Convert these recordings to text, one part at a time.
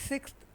6th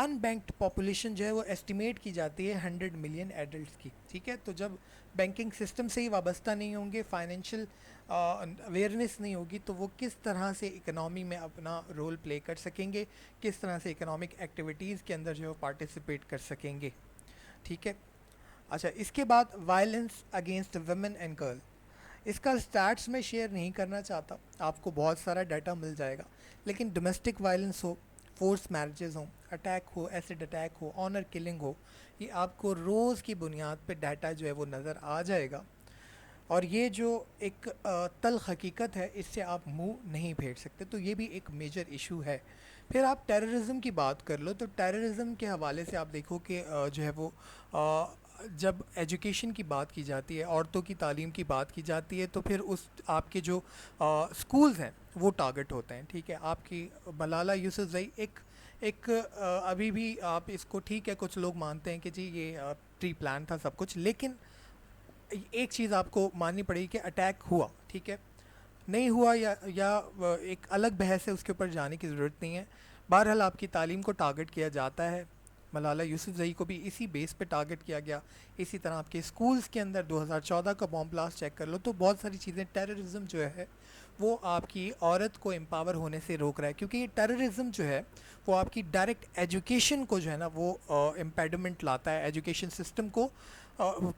ان banked population جو ہے وہ ایسٹیمیٹ کی جاتی ہے 100 ملین ایڈلٹس کی. ٹھیک ہے, تو جب بینکنگ سسٹم سے ہی وابستہ نہیں ہوں گے, فائنینشیل اویئرنیس نہیں ہوگی, تو وہ کس طرح سے اکنامی میں اپنا رول پلے کر سکیں گے, کس طرح سے اکنامک ایکٹیویٹیز کے اندر جو ہے وہ پارٹیسپیٹ کر سکیں گے. ٹھیک ہے. اچھا, اس کے بعد violence against women and girl. اس کا اسٹیٹس میں شیئر نہیں کرنا چاہتا, آپ کو بہت سارا ڈیٹا مل جائے گا, لیکن ڈومیسٹک وائلنس ہو, فورس میرجز ہوں, اٹیک ہو, ایسڈ اٹیک ہو, آنر کلنگ ہو, یہ آپ کو روز کی بنیاد پہ ڈیٹا جو ہے وہ نظر آ جائے گا. اور یہ جو ایک تلخ حقیقت ہے, اس سے آپ منہ نہیں پھیر سکتے, تو یہ بھی ایک میجر ایشو ہے. پھر آپ ٹیررزم کی بات کر لو, تو ٹیررزم کے حوالے سے آپ دیکھو کہ جو ہے وہ جب ایجوکیشن کی بات کی جاتی ہے, عورتوں کی تعلیم کی بات کی جاتی ہے, تو پھر اس آپ کے جو اسکولز ہیں وہ ٹارگٹ ہوتے ہیں. ٹھیک ہے, آپ کی ملالہ یوسفزئی ایک ابھی بھی آپ اس کو, ٹھیک ہے, کچھ لوگ مانتے ہیں کہ جی یہ پری پلان تھا سب کچھ, لیکن ایک چیز آپ کو ماننی پڑے گی کہ اٹیک ہوا. ٹھیک ہے, نہیں ہوا یا ایک الگ بحث ہے, اس کے اوپر جانے کی ضرورت نہیں ہے. بہرحال آپ کی تعلیم کو ٹارگٹ کیا جاتا ہے. ملالہ یوسفزئی کو بھی اسی بیس پہ ٹارگٹ کیا گیا. اسی طرح آپ کے اسکولز کے اندر 2014 کا بام بلاسٹ چیک کر لو, تو بہت ساری چیزیں. ٹیررزم جو ہے وہ آپ کی عورت کو امپاور ہونے سے روک رہا ہے, کیونکہ یہ ٹیررزم جو ہے وہ آپ کی ڈائریکٹ ایجوکیشن کو جو ہے نا وہ امپیڈمنٹ لاتا ہے, ایجوکیشن سسٹم کو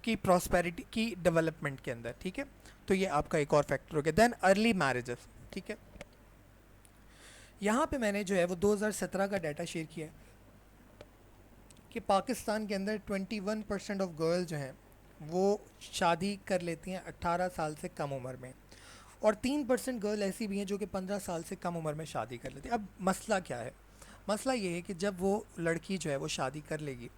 کی پراسپیرٹی کی ڈیولپمنٹ کے اندر. ٹھیک ہے, تو یہ آپ کا ایک اور فیکٹر ہو گیا. دین ارلی میرجز. ٹھیک ہے, یہاں پہ میں نے جو ہے وہ 2017 کا ڈیٹا شیئر کیا ہے کہ پاکستان کے اندر 21% آف گرل جو ہیں وہ شادی کر لیتی ہیں 18 سال سے کم عمر میں, اور 3% گرل ایسی بھی ہیں جو کہ 15 سال سے کم عمر میں شادی کر لیتی ہیں. اب مسئلہ کیا ہے؟ مسئلہ یہ ہے کہ جب وہ لڑکی جو ہے وہ شادی کر لے گی,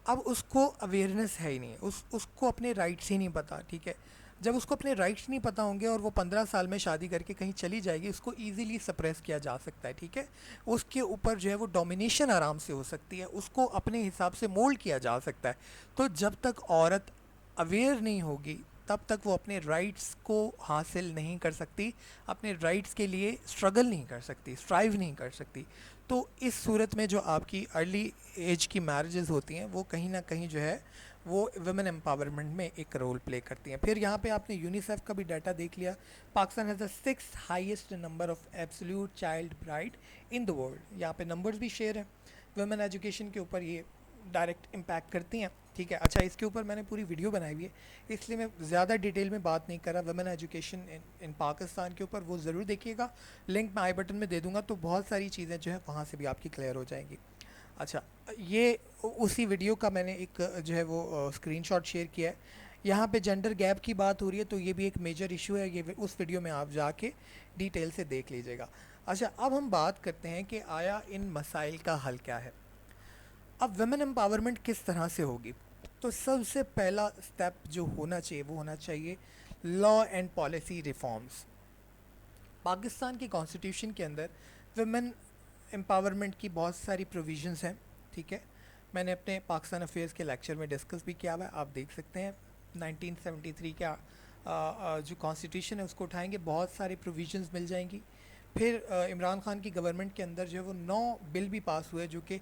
اب اس کو اویئرنیس ہے ہی نہیں, اس کو اپنے رائٹس ہی نہیں پتہ. ٹھیک ہے, جب اس کو اپنے رائٹس نہیں پتہ ہوں گے اور وہ 15 سال میں شادی کر کے کہیں چلی جائے گی, اس کو ایزیلی سپریس کیا جا سکتا ہے. ٹھیک ہے, اس کے اوپر جو ہے وہ ڈومینیشن آرام سے ہو سکتی ہے, اس کو اپنے حساب سے مولڈ کیا جا سکتا ہے. تو جب تک عورت اویئر نہیں ہوگی تب تک وہ اپنے رائٹس کو حاصل نہیں کر سکتی, اپنے رائٹس کے لیے اسٹرگل نہیں کر سکتی, اسٹرائیو نہیں کر سکتی. تو اس صورت میں جو آپ کی ارلی ایج کی میرجز ہوتی ہیں وہ کہیں نہ کہیں جو ہے وہ ویمن امپاورمنٹ میں ایک رول پلے کرتی ہیں. پھر یہاں پہ آپ نے یونیسیف کا بھی ڈیٹا دیکھ لیا. Pakistan has the 6th highest number of absolute child bride in the world. یہاں پہ نمبرز بھی شیئر ہیں, ویمن ایجوکیشن کے اوپر یہ ڈائریکٹ امپیکٹ کرتی ہیں. ٹھیک ہے, اچھا, اس کے اوپر میں نے پوری ویڈیو بنائی ہوئی ہے, اس لیے میں زیادہ ڈیٹیل میں بات نہیں کر رہا. ویمن ایجوکیشن ان پاکستان کے اوپر وہ ضرور دیکھیے گا, لنک میں آئی بٹن میں دے دوں گا, تو بہت ساری چیزیں جو ہے وہاں سے بھی آپ کی کلیئر ہو جائیں گی. اچھا, یہ اسی ویڈیو کا میں نے ایک جو ہے وہ اسکرین شاٹ شیئر کیا ہے. یہاں پہ جینڈر گیپ کی بات ہو رہی ہے, تو یہ بھی ایک میجر ایشو ہے, یہ اس ویڈیو میں آپ جا کے ڈیٹیل سے دیکھ لیجیے گا. اچھا, اب ہم بات کرتے ہیں کہ آیا ان مسائل کا حل کیا ہے. اب ویمن امپاورمنٹ کس طرح سے ہوگی؟ تو سب سے پہلا سٹیپ جو ہونا چاہیے وہ ہونا چاہیے law and policy reforms. Pakistan کی کانسٹیٹیوشن کے اندر ویمن امپاورمنٹ کی بہت ساری پروویژنز ہیں. ٹھیک ہے, میں نے اپنے پاکستان افیئرس کے لیکچر میں ڈسکس بھی کیا ہوا ہے, آپ دیکھ سکتے ہیں. 1973 کا جو کانسٹیٹیوشن ہے اس کو اٹھائیں گے, بہت ساری پروویژنز مل جائیں گی. پھر عمران خان کی گورنمنٹ کے اندر جو ہے وہ 9 بل بھی پاس ہوئے جو کہ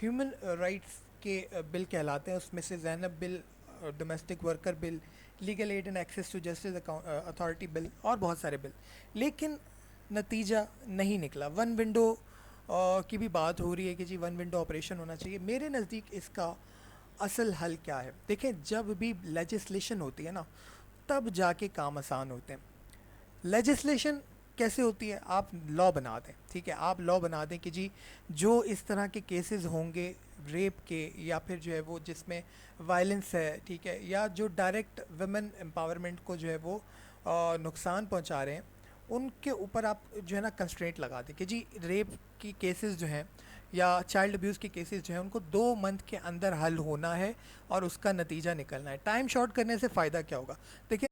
ہیومن رائٹس کے بل کہلاتے ہیں. اس میں سے Zainab bill, domestic worker bill, legal aid and access to justice authority bill, اور بہت سارے بل, لیکن نتیجہ نہیں نکلا. ون ونڈو کی بھی بات ہو رہی ہے کہ جی ون ونڈو آپریشن ہونا چاہیے. میرے نزدیک اس کا اصل حل کیا ہے؟ دیکھیں, جب بھی لیجسلیشن ہوتی ہے نا تب جا کے کام آسان ہوتے ہیں. لیجسلیشن کیسے ہوتی ہے؟ آپ لا بنا دیں. ٹھیک ہے, آپ لا بنا دیں کہ جی جو اس طرح کے کیسز ہوں گے ریپ کے, یا پھر جو ہے وہ جس میں وائلنس ہے, ٹھیک ہے, یا جو ڈائریکٹ ویمن امپاورمنٹ کو جو ہے وہ نقصان پہنچا رہے ہیں, ان کے اوپر آپ جو ہے نا کنسٹرینٹ لگا دیں کہ جی ریپ کی کیسز جو ہیں یا چائلڈ ابیوز کی کیسز جو ہیں ان کو 2 منتھ کے اندر حل ہونا ہے اور اس کا نتیجہ نکلنا ہے. ٹائم شارٹ کرنے سے فائدہ کیا ہوگا؟ دیکھیں,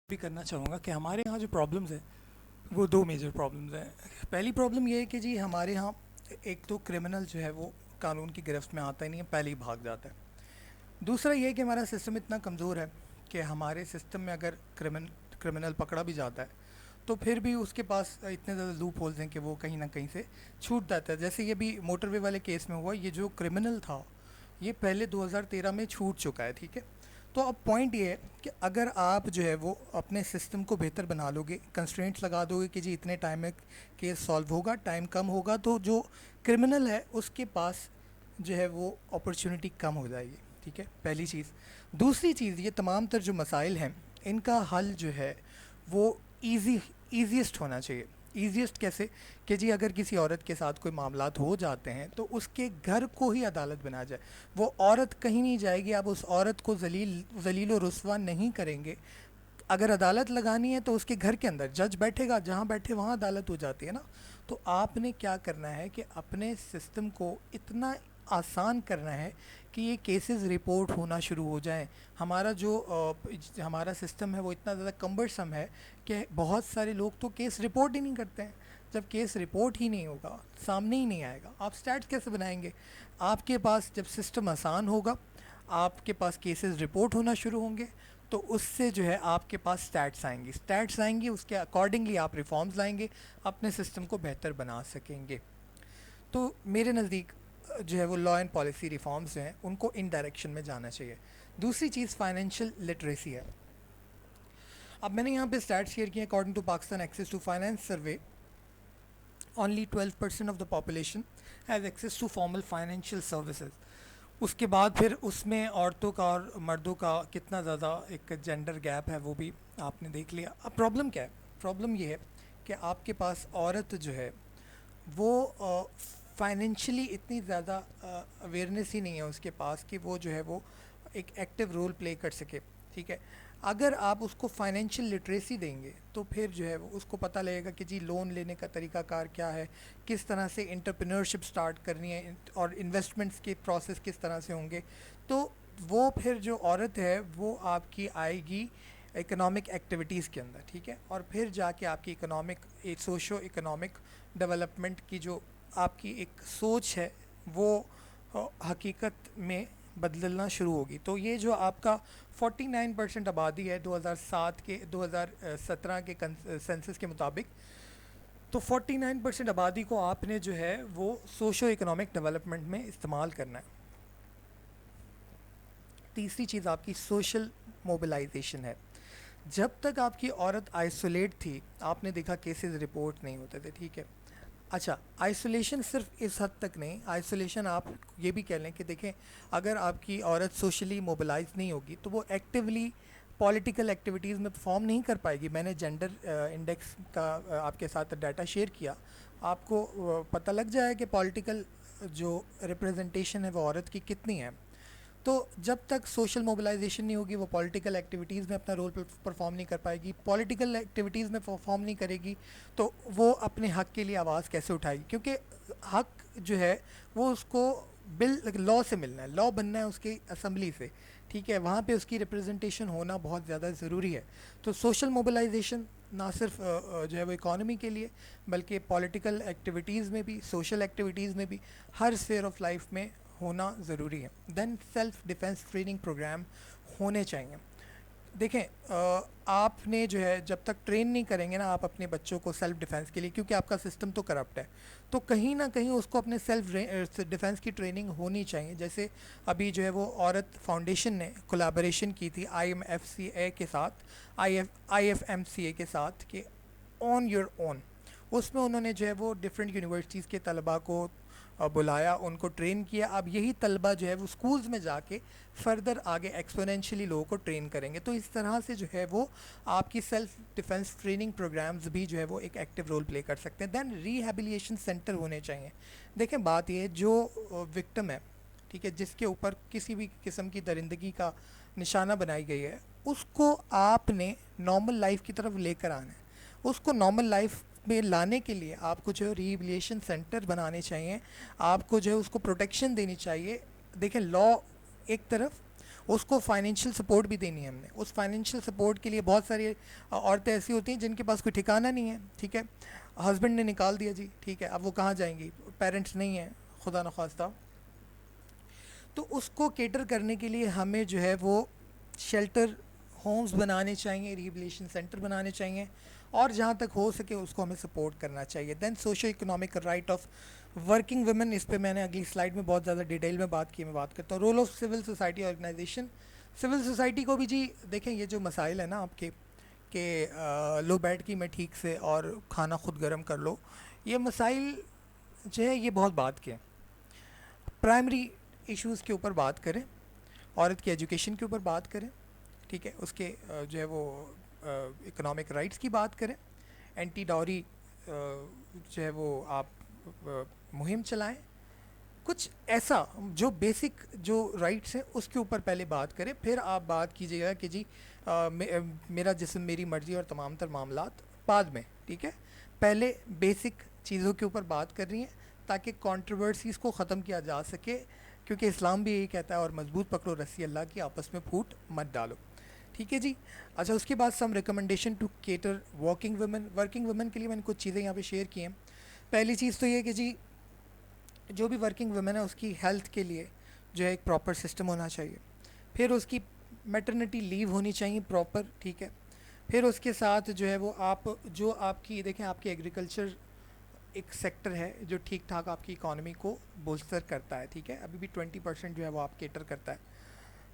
بھی کرنا چاہوں گا کہ ہمارے یہاں جو پرابلمز ہیں وہ 2 میجر پرابلمز ہیں. پہلی پرابلم یہ ہے کہ جی ہمارے یہاں ایک تو کرمنل جو ہے وہ قانون کی گرفت میں آتا ہی نہیں ہے, پہلے ہی بھاگ جاتا ہے. دوسرا یہ کہ ہمارا سسٹم اتنا کمزور ہے کہ ہمارے سسٹم میں اگر کرمنل پکڑا بھی جاتا ہے تو پھر بھی اس کے پاس اتنے زیادہ لوپ ہولز ہیں کہ وہ کہیں نہ کہیں سے چھوٹ جاتا ہے. جیسے یہ بھی موٹر وے والے کیس میں ہوا, یہ جو کرمنل تھا یہ پہلے 2013 میں چھوٹ چکا ہے, ٹھیک ہے. تو اب پوائنٹ یہ ہے کہ اگر آپ جو ہے وہ اپنے سسٹم کو بہتر بنا لو گے, کنسٹرینٹس لگا دو گے کہ جی اتنے ٹائم میں کیس سالو ہوگا, ٹائم کم ہوگا, تو جو کرمنل ہے اس کے پاس جو ہے وہ اپرچونٹی کم ہو جائے گی, ٹھیک ہے, پہلی چیز. دوسری چیز, یہ تمام تر جو مسائل ہیں ان کا حل جو ہے وہ ایزیسٹ ہونا چاہیے. ایزیسٹ کیسے کہ جی اگر کسی عورت کے ساتھ کوئی معاملات ہو جاتے ہیں تو اس کے گھر کو ہی عدالت بنا جائے, وہ عورت کہیں نہیں جائے گی, آپ اس عورت کو ذلیل و رسوا نہیں کریں گے. اگر عدالت لگانی ہے تو اس کے گھر کے اندر جج بیٹھے گا, جہاں بیٹھے وہاں عدالت ہو جاتی ہے نا. تو آپ نے کیا کرنا ہے کہ اپنے سسٹم کو اتنا آسان کرنا ہے کہ یہ کیسز رپورٹ ہونا شروع ہو جائیں. ہمارا جو ہمارا سسٹم ہے وہ اتنا زیادہ کمبرسم ہے کہ بہت سارے لوگ تو کیس رپورٹ ہی نہیں کرتے ہیں. جب کیس رپورٹ ہی نہیں ہوگا, سامنے ہی نہیں آئے گا, آپ سٹیٹس کیسے بنائیں گے؟ آپ کے پاس جب سسٹم آسان ہوگا, آپ کے پاس کیسز رپورٹ ہونا شروع ہوں گے, تو اس سے جو ہے آپ کے پاس سٹیٹس آئیں گی, اس کے اکارڈنگلی آپ ریفارمز لائیں گے, اپنے سسٹم کو بہتر بنا سکیں گے. تو میرے نزدیک جو ہے وہ لا اینڈ پالیسی ریفارمز ہیں ان کو ان ڈائریکشن میں جانا چاہیے. دوسری چیز فائنینشیل لٹریسی ہے. اب میں نے یہاں پہ اسٹیٹس شیئر کیے. According to Pakistan access to finance survey, only 12% of the population has access to formal financial services. اس کے بعد پھر اس میں عورتوں کا اور مردوں کا کتنا زیادہ ایک جینڈر گیپ ہے وہ بھی آپ نے دیکھ لیا. اب پرابلم کیا ہے؟ پرابلم یہ ہے کہ آپ کے پاس عورت جو ہے وہ فائنینشلی اتنی زیادہ اویئرنیس ہی نہیں ہے اس کے پاس کہ وہ جو ہے وہ ایک ایکٹیو رول پلے کر سکے, ٹھیک ہے. اگر آپ اس کو فائنینشیل لٹریسی دیں گے تو پھر جو ہے وہ اس کو پتہ لگے گا کہ جی لون لینے کا طریقہ کار کیا ہے, کس طرح سے انٹرپرینورشپ سٹارٹ کرنی ہے, اور انویسٹمنٹس کے پروسیس کس طرح سے ہوں گے. تو وہ پھر جو عورت ہے وہ آپ کی آئے گی اکنامک ایکٹیویٹیز کے اندر, ٹھیک ہے, اور پھر جا کے آپ کی سوشو اکنامک ڈیولپمنٹ کی جو آپ کی ایک سوچ ہے وہ حقیقت میں بدلنا شروع ہوگی. تو یہ جو آپ کا 49% آبادی ہے 2017 کے سینسس کے مطابق, تو 49% آبادی کو آپ نے جو ہے وہ سوشو اکنامک ڈیولپمنٹ میں استعمال کرنا ہے. تیسری چیز آپ کی سوشل موبلائزیشن ہے. جب تک آپ کی عورت آئسولیٹ تھی آپ نے دیکھا کیسز رپورٹ نہیں ہوتے تھے, ٹھیک ہے. اچھا, آئسولیشن صرف اس حد تک نہیں, آئسولیشن آپ یہ بھی کہہ لیں کہ دیکھیں اگر آپ کی عورت سوشلی موبلائز نہیں ہوگی تو وہ ایکٹیولی پولیٹیکل ایکٹیویٹیز میں پرفارم نہیں کر پائے گی. میں نے جینڈر انڈیکس کا آپ کے ساتھ ڈیٹا شیئر کیا, آپ کو پتہ لگ جائے کہ پولیٹیکل جو ریپریزنٹیشن ہے وہ عورت کی کتنی ہے. تو جب تک سوشل موبلائزیشن نہیں ہوگی وہ پولیٹیکل ایکٹیویٹیز میں اپنا رول پرفارم نہیں کر پائے گی. پولیٹیکل ایکٹیویٹیز میں پرفارم نہیں کرے گی تو وہ اپنے حق کے لیے آواز کیسے اٹھائے گی؟ کیونکہ حق جو ہے وہ اس کو لا سے ملنا ہے, لا بننا ہے اس کی اسمبلی سے, ٹھیک ہے, وہاں پہ اس کی ریپریزنٹیشن ہونا بہت زیادہ ضروری ہے. تو سوشل موبلائزیشن نہ صرف جو ہے وہ اکانومی کے لیے بلکہ پولیٹیکل ایکٹیویٹیز میں بھی, سوشل ایکٹیویٹیز میں بھی, ہر اسفیئر آف لائف میں ہونا ضروری ہے. دین سیلف ڈیفenس ٹریننگ پروگرام ہونے چاہئیں. دیکھیں آپ نے جو ہے جب تک ٹرین نہیں کریں گے نا آپ اپنے بچوں کو سیلف ڈیفenس کے لیے, کیونکہ آپ کا سسٹم تو کرپٹ ہے, تو کہیں نہ کہیں اس کو اپنے سیلف ڈیفenس کی ٹریننگ ہونی چاہیے. جیسے ابھی جو ہے وہ عورت فاؤنڈیشن نے کولیبوریشن کی تھی آئی ایف ایم سی اے کے ساتھ کہ آن یور اون, اس میں انہوں نے جو ہے وہ ڈفرینٹ یونیورسٹیز کے طلباء کو بلایا, ان کو ٹرین کیا. اب یہی طلبہ جو ہے وہ سکولز میں جا کے فردر آگے ایکسپونینشلی لوگوں کو ٹرین کریں گے. تو اس طرح سے جو ہے وہ آپ کی سیلف ڈیفenس ٹریننگ پروگرامز بھی جو ہے وہ ایک ایکٹیو رول پلے کر سکتے ہیں. دین ریہیبلیشن سینٹر ہونے چاہیے. دیکھیں بات یہ ہے جو وکٹم ہے, ٹھیک ہے, جس کے اوپر کسی بھی قسم کی درندگی کا نشانہ بنائی گئی ہے, اس کو آپ نے نارمل لائف کی طرف لے کر آنا ہے. اس کو نارمل لائف میں لانے کے لیے آپ کو جو ہے ریہیبلیشن سینٹر بنانے چاہیے, آپ کو جو ہے اس کو پروٹیکشن دینی چاہیے. دیکھیں لا ایک طرف, اس کو فائنینشیل سپورٹ بھی دینی ہے ہم نے. اس فائنینشیل سپورٹ کے لیے بہت ساری عورتیں ایسی ہوتی ہیں جن کے پاس کوئی ٹھکانہ نہیں ہے, ٹھیک ہے, ہسبینڈ نے نکال دیا جی, ٹھیک ہے, اب وہ کہاں جائیں گی, پیرنٹس نہیں ہیں خدا نخواستہ. تو اس کو کیٹر کرنے کے لیے ہمیں جو ہے وہ شیلٹر ہومز بنانے چاہیے, ریہیبلیشن سینٹر بنانے چاہیے, اور جہاں تک ہو سکے اس کو ہمیں سپورٹ کرنا چاہیے. Then socio economic right of working women, اس پہ میں نے اگلی سلائڈ میں بہت زیادہ ڈیٹیل میں بات کی, میں بات کرتا ہوں. Role of civil society organisation. Civil society کو بھی جی دیکھیں, یہ جو مسائل ہیں نا آپ کے کہ لو بیٹھ کی میں ٹھیک سے اور کھانا خود گرم کر لو, یہ مسائل جو ہے یہ بہت بات کے ہیں. پرائمری ایشوز کے اوپر بات کریں, عورت کی ایجوکیشن کے اوپر بات کریں, ٹھیک ہے, اس کے جو ہے وہ اکنامک رائٹس کی بات کریں, اینٹی ڈاوری جو ہے وہ آپ مہم چلائیں, کچھ ایسا جو بیسک جو رائٹس ہیں اس کے اوپر پہلے بات کریں, پھر آپ بات کیجیے گا کہ جی میرا جسم میری مرضی اور تمام تر معاملات بعد میں, ٹھیک ہے. پہلے بیسک چیزوں کے اوپر بات کر رہی ہیں تاکہ کنٹروورسیز کو ختم کیا جا سکے, کیونکہ اسلام بھی یہی کہتا ہے, اور مضبوط پکڑو رسی اللہ کی, آپس میں پھوٹ مت ڈالو, ٹھیک ہے جی. اچھا, اس کے بعد some recommendation to cater working women. Working women کے لیے میں نے کچھ چیزیں یہاں پہ شیئر کی ہیں. پہلی چیز تو یہ کہ جی جو بھی ورکنگ ویمن ہے اس کی ہیلتھ کے لیے جو ہے ایک پراپر سسٹم ہونا چاہیے. پھر اس کی میٹرنٹی لیو ہونی چاہیے پراپر, ٹھیک ہے. پھر اس کے ساتھ جو ہے وہ آپ کی دیکھیں, آپ کی ایگریکلچر ایک سیکٹر ہے جو ٹھیک ٹھاک آپ کی اکانومی کو بولستر کرتا ہے, ٹھیک ہے. ابھی بھی 20% جو ہے وہ آپ کیٹر کرتا ہے,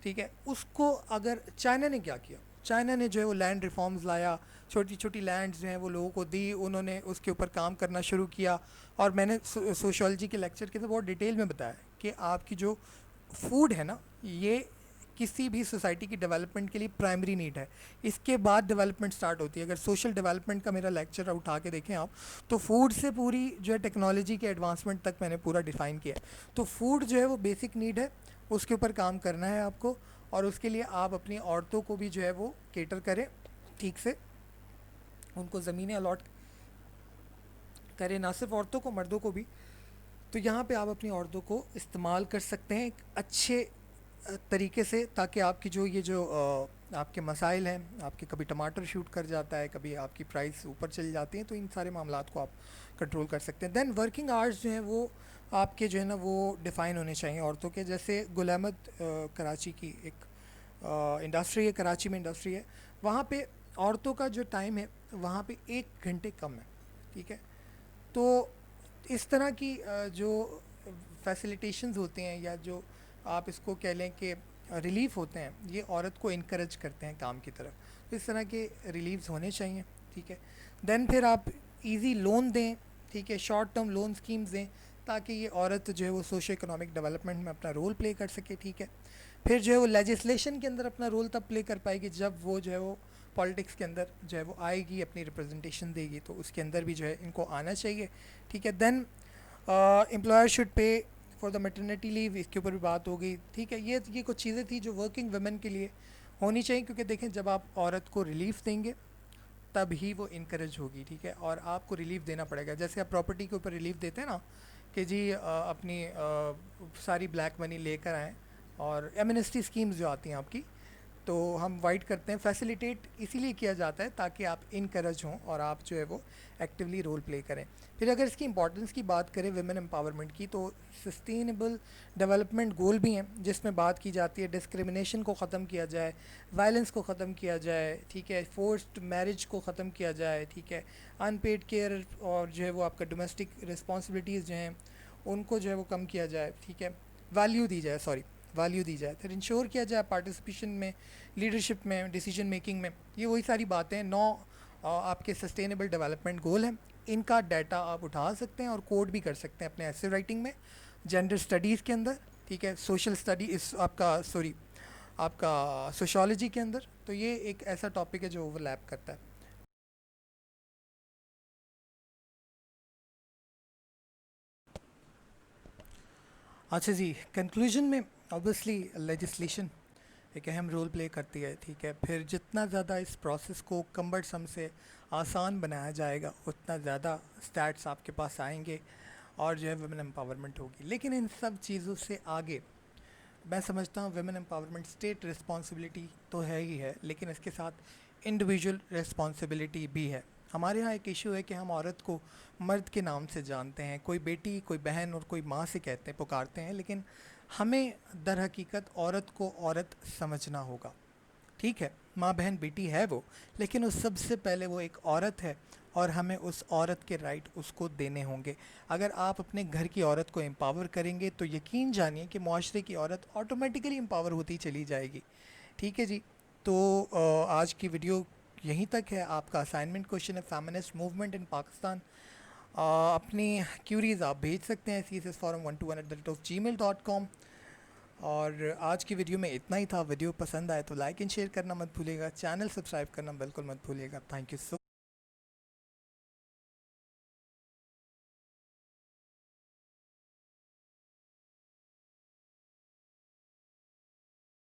ٹھیک ہے. اس کو اگر چائنا نے کیا کیا, چائنا نے جو ہے وہ لینڈ ریفارمز لایا, چھوٹی چھوٹی لینڈز جو ہیں وہ لوگوں کو دی, انہوں نے اس کے اوپر کام کرنا شروع کیا. اور میں نے سوشولوجی کے لیکچر کے اندر بہت ڈیٹیل میں بتایا کہ آپ کی جو فوڈ ہے نا, یہ کسی بھی سوسائٹی کی ڈیولپمنٹ کے لیے پرائمری نیڈ ہے. اس کے بعد ڈیولپمنٹ سٹارٹ ہوتی ہے. اگر سوشل ڈیولپمنٹ کا میرا لیکچر اٹھا کے دیکھیں آپ, تو فوڈ سے پوری جو ہے ٹیکنالوجی کے ایڈوانسمنٹ تک میں نے پورا ڈیفائن کیا ہے. تو فوڈ جو ہے وہ بیسک نیڈ ہے, اس کے اوپر کام کرنا ہے آپ کو, اور اس کے لیے آپ اپنی عورتوں کو بھی جو ہے وہ کیٹر کریں ٹھیک سے, ان کو زمینیں الاٹ کریں, نہ صرف عورتوں کو, مردوں کو بھی. تو یہاں پہ آپ اپنی عورتوں کو استعمال کر سکتے ہیں ایک اچھے طریقے سے, تاکہ آپ کی جو یہ جو آپ کے مسائل ہیں, آپ کے کبھی ٹماٹر شوٹ کر جاتا ہے, کبھی آپ کی پرائس اوپر چل جاتی ہیں, تو ان سارے معاملات کو آپ کنٹرول کر سکتے ہیں. دین ورکنگ آورز جو ہیں وہ آپ کے جو ہے نا وہ ڈیفائن ہونے چاہیے عورتوں کے. جیسے گل احمد کراچی کی ایک انڈسٹری ہے, کراچی میں انڈسٹری ہے, وہاں پہ عورتوں کا جو ٹائم ہے وہاں پہ 1 گھنٹے کم ہے, ٹھیک ہے. تو اس طرح کی جو فیسیلیٹیشنز ہوتے ہیں, یا جو آپ اس کو کہہ لیں کہ ریلیف ہوتے ہیں, یہ عورت کو انکریج کرتے ہیں کام کی طرف. تو اس طرح کے ریلیفز ہونے چاہیے, ٹھیک ہے. دین پھر آپ ایزی لون دیں, ٹھیک ہے, شارٹ ٹرم لون اسکیمز دیں, تاکہ یہ عورت جو ہے وہ سوشو اکنامک ڈیولپمنٹ میں اپنا رول پلے کر سکے, ٹھیک ہے. پھر جو ہے وہ لیجسلیشن کے اندر اپنا رول تب پلے کر پائے گی جب وہ جو ہے وہ پالیٹکس کے اندر جو ہے وہ آئے گی, اپنی ریپرزنٹیشن دے گی, تو اس کے اندر بھی جو ہے ان کو آنا چاہیے, ٹھیک ہے. Then employer should pay for the maternity leave, اس کے اوپر بھی بات ہو گئی, ٹھیک ہے. یہ کچھ چیزیں تھیں جو ورکنگ ویمن کے لیے ہونی چاہیے, کیونکہ دیکھیں جب آپ عورت کو ریلیف دیں گے تب ہی وہ انکریج ہوگی, ٹھیک ہے. اور آپ کو ریلیف دینا پڑے گا, جیسے آپ پراپرٹی کے اوپر ریلیف دیتے ہیں نا کہ جی اپنی ساری بلیک منی لے کر آئیں, اور ایمنسٹی اسکیمز جو آتی ہیں آپ کی, تو ہم وائٹ کرتے ہیں, فیسیلیٹیٹ اسی لیے کیا جاتا ہے تاکہ آپ انکریج ہوں اور آپ جو ہے وہ ایکٹیولی رول پلے کریں. پھر اگر اس کی امپورٹنس کی بات کریں ویمن امپاورمنٹ کی, تو سسٹینیبل ڈیولپمنٹ گول بھی ہیں جس میں بات کی جاتی ہے ڈسکرمنیشن کو ختم کیا جائے, وائلنس کو ختم کیا جائے, ٹھیک ہے, فورسڈ میرج کو ختم کیا جائے, ٹھیک ہے, ان پیڈ کیئر اور جو ہے وہ آپ کا ڈومیسٹک رسپانسبلٹیز جو ہیں ان کو جو ہے وہ کم کیا جائے, ٹھیک ہے, ویلیو دی جائے. پھر انشور کیا جائے پارٹیسپیشن میں, لیڈرشپ میں, ڈیسیجن میکنگ میں. یہ وہی ساری باتیں 9 آپ کے سسٹینیبل ڈیولپمنٹ گول ہیں. ان کا ڈیٹا آپ اٹھا سکتے ہیں اور کوڈ بھی کر سکتے ہیں اپنے ایسے رائٹنگ میں, جینڈر اسٹڈیز کے اندر, ٹھیک ہے, سوشل اسٹڈی اس آپ کا سوشالوجی کے اندر. تو یہ ایک ایسا ٹاپک ہے جو اوور لیپ کرتا ہے. اچھا جی, کنکلوژن میں اوبیسلی لیجسلیشن ایک اہم رول پلے کرتی ہے, ٹھیک ہے. پھر جتنا زیادہ اس پروسیس کو کمبرسم سے آسان بنایا جائے گا اتنا زیادہ اسٹیٹس آپ کے پاس آئیں گے اور جو ہے ویمن امپاورمنٹ ہوگی. لیکن ان سب چیزوں سے آگے میں سمجھتا ہوں ویمن امپاورمنٹ اسٹیٹ رسپانسبلٹی تو ہے ہی ہے, لیکن اس کے ساتھ انڈیویجول رسپانسبلٹی بھی ہے. ہمارے ہاں ایک ایشو ہے کہ ہم عورت کو مرد کے نام سے جانتے ہیں, کوئی بیٹی, کوئی بہن اور کوئی ماں سے کہتے ہیں, پکارتے ہیں, لیکن ہمیں در حقیقت عورت کو عورت سمجھنا ہوگا, ٹھیک ہے، ماں بہن بیٹی ہے وہ، لیکن اس سب سے پہلے وہ ایک عورت ہے، اور ہمیں اس عورت کے رائٹ اس کو دینے ہوں گے۔ اگر آپ اپنے گھر کی عورت کو امپاور کریں گے تو یقین جانیے کہ معاشرے کی عورت آٹومیٹیکلی امپاور ہوتی چلی جائے گی۔ ٹھیک ہے جی، تو آج کی ویڈیو یہیں تک ہے۔ آپ کا اسائنمنٹ کوشچن ہے فیمنسٹ موومنٹ ان پاکستان۔ اپنی کیوریز آپ بھیج سکتے ہیں cssforum121@gmail.com۔ اور آج کی ویڈیو میں اتنا ہی تھا۔ ویڈیو پسند آئے تو لائک اینڈ شیئر کرنا مت بھولیے گا، چینل سبسکرائب کرنا بالکل مت بھولیے گا۔ Thank you so